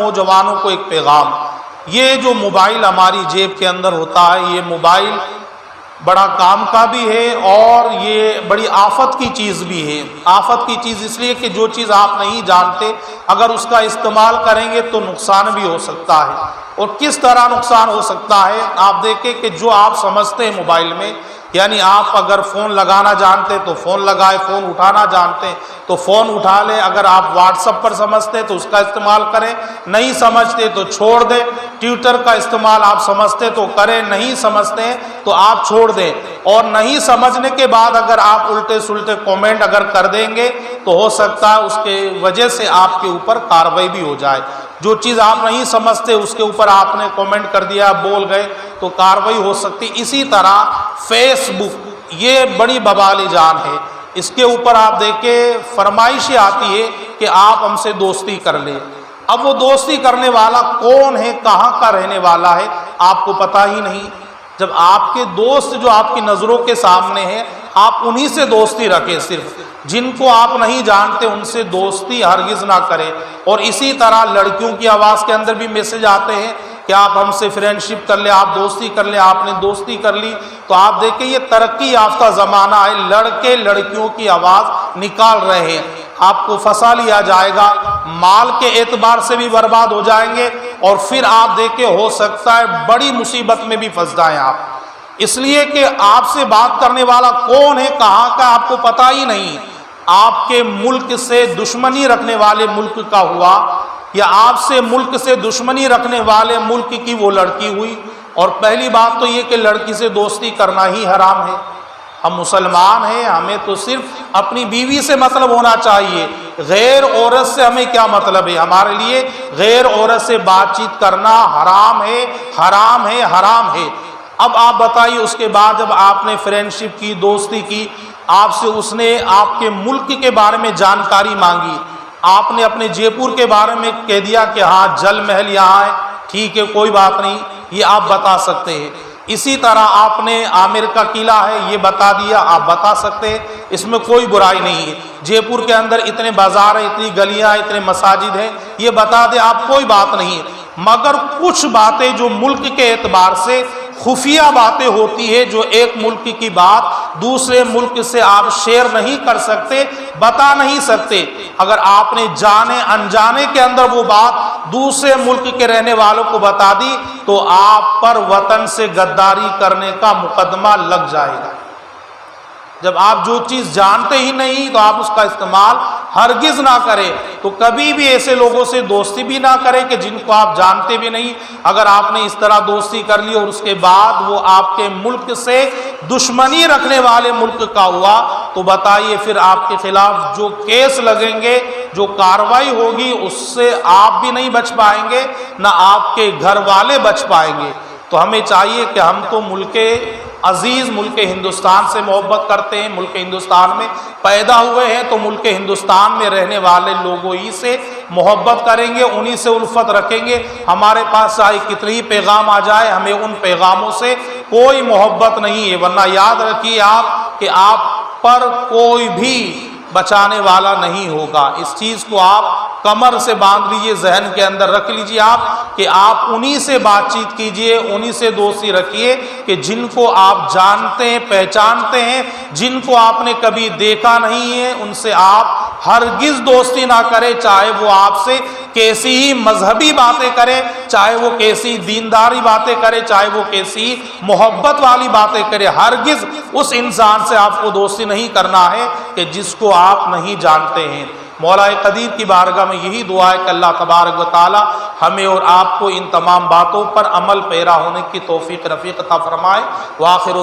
نوجوانوں کو ایک پیغام، یہ جو موبائل ہماری جیب کے اندر ہوتا ہے، یہ موبائل بڑا کام کا بھی ہے اور یہ بڑی آفت کی چیز بھی ہے۔ آفت کی چیز اس لیے کہ جو چیز آپ نہیں جانتے اگر اس کا استعمال کریں گے تو نقصان بھی ہو سکتا ہے۔ اور کس طرح نقصان ہو سکتا ہے؟ آپ دیکھیں کہ جو آپ سمجھتے ہیں موبائل میں، یعنی آپ اگر فون لگانا جانتے تو فون لگائے، فون اٹھانا جانتے ہیں تو فون اٹھا لیں، اگر آپ واٹس ایپ پر سمجھتے تو اس کا استعمال کریں، نہیں سمجھتے تو چھوڑ دیں۔ ٹویٹر کا استعمال آپ سمجھتے تو کریں، نہیں سمجھتے تو آپ چھوڑ دیں۔ اور نہیں سمجھنے کے بعد اگر آپ الٹے سلٹے کومنٹ اگر کر دیں گے تو ہو سکتا ہے اس کے وجہ سے آپ کے اوپر کارروائی بھی ہو جائے۔ جو چیز آپ نہیں سمجھتے اس کے اوپر آپ نے کومنٹ کر دیا، بول گئے تو کارروائی ہو سکتی۔ اسی طرح فیس بک یہ بڑی ببال جان ہے، اس کے اوپر آپ دیکھیں فرمائشیں آتی ہے کہ آپ ہم سے دوستی کر لیں۔ اب وہ دوستی کرنے والا کون ہے، کہاں کا رہنے والا ہے، آپ کو پتہ ہی نہیں۔ جب آپ کے دوست جو آپ کی نظروں کے سامنے ہیں، آپ انہی سے دوستی رکھیں، صرف جن کو آپ نہیں جانتے ان سے دوستی ہرگز نہ کریں۔ اور اسی طرح لڑکیوں کی آواز کے اندر بھی میسج آتے ہیں کہ آپ ہم سے فرینڈ شپ کر لیں، آپ دوستی کر لیں، آپ نے دوستی کر لی تو آپ دیکھیں یہ ترقی یافتہ زمانہ ہے، لڑکے لڑکیوں کی آواز نکال رہے ہیں، آپ کو پھنسا لیا جائے گا، مال کے اعتبار سے بھی برباد ہو جائیں گے اور پھر آپ دیکھیں ہو سکتا ہے بڑی مصیبت میں بھی پھنس جائیں آپ، اس لیے کہ آپ سے بات کرنے والا کون ہے، کہاں کا، آپ کو پتہ ہی نہیں۔ آپ کے ملک سے دشمنی رکھنے والے ملک کا ہوا یا آپ سے ملک سے دشمنی رکھنے والے ملک کی وہ لڑکی ہوئی۔ اور پہلی بات تو یہ کہ لڑکی سے دوستی کرنا ہی حرام ہے۔ ہم مسلمان ہیں، ہمیں تو صرف اپنی بیوی سے مطلب ہونا چاہیے، غیر عورت سے ہمیں کیا مطلب ہے؟ ہمارے لیے غیر عورت سے بات چیت کرنا حرام ہے، حرام ہے، حرام ہے۔ اب آپ بتائیے اس کے بعد جب آپ نے فرینڈ شپ کی، دوستی کی، آپ سے اس نے آپ کے ملک کے بارے میں جانکاری مانگی، آپ نے اپنے جے پور کے بارے میں کہہ دیا کہ ہاں جل محل یہاں ہے، ٹھیک ہے کوئی بات نہیں، یہ آپ بتا سکتے ہیں۔ اسی طرح آپ نے عامر کا قلعہ ہے یہ بتا دیا، آپ بتا سکتے ہیں، اس میں کوئی برائی نہیں ہے۔ جے پور کے اندر اتنے بازار ہیں، اتنی گلیاں، اتنے مساجد ہیں، یہ بتا دیں آپ، کوئی بات نہیں ہے۔ مگر کچھ باتیں جو ملک کے اعتبار سے خفیہ باتیں ہوتی ہے، جو ایک ملک کی بات دوسرے ملک سے آپ شیئر نہیں کر سکتے، بتا نہیں سکتے، اگر آپ نے جانے انجانے کے اندر وہ بات دوسرے ملک کے رہنے والوں کو بتا دی تو آپ پر وطن سے غداری کرنے کا مقدمہ لگ جائے گا۔ جب آپ جو چیز جانتے ہی نہیں تو آپ اس کا استعمال ہرگز نہ کریں، تو کبھی بھی ایسے لوگوں سے دوستی بھی نہ کریں کہ جن کو آپ جانتے بھی نہیں۔ اگر آپ نے اس طرح دوستی کر لی اور اس کے بعد وہ آپ کے ملک سے دشمنی رکھنے والے ملک کا ہوا تو بتائیے پھر آپ کے خلاف جو کیس لگیں گے، جو کارروائی ہوگی، اس سے آپ بھی نہیں بچ پائیں گے، نہ آپ کے گھر والے بچ پائیں گے۔ تو ہمیں چاہیے کہ ہم تو ملک عزیز ملک ہندوستان سے محبت کرتے ہیں، ملک ہندوستان میں پیدا ہوئے ہیں تو ملک ہندوستان میں رہنے والے لوگوں ہی سے محبت کریں گے، انہی سے الفت رکھیں گے۔ ہمارے پاس چاہے کتنے ہی پیغام آ جائے، ہمیں ان پیغاموں سے کوئی محبت نہیں ہے، ورنہ یاد رکھیے آپ کہ آپ پر کوئی بھی بچانے والا نہیں ہوگا۔ اس چیز کو آپ کمر سے باندھ لیجئے، ذہن کے اندر رکھ لیجئے آپ کہ آپ انہی سے بات چیت کیجئے، انہی سے دوستی رکھیے کہ جن کو آپ جانتے ہیں، پہچانتے ہیں، جن کو آپ نے کبھی دیکھا نہیں ہے، ان سے آپ ہرگز دوستی نہ کریں، چاہے وہ آپ سے کیسی ہی مذہبی باتیں کرے، چاہے وہ کیسی دینداری باتیں کرے، چاہے وہ کیسی محبت والی باتیں کرے، ہرگز اس انسان سے آپ کو دوستی نہیں کرنا ہے کہ جس کو آپ نہیں جانتے ہیں۔ مولا قدیر کی بارگاہ میں یہی دعا ہے کہ اللہ تبارک و تعالی ہمیں اور آپ کو ان تمام باتوں پر عمل پیرا ہونے کی توفیق رفیق عطا فرمائے۔ وآخر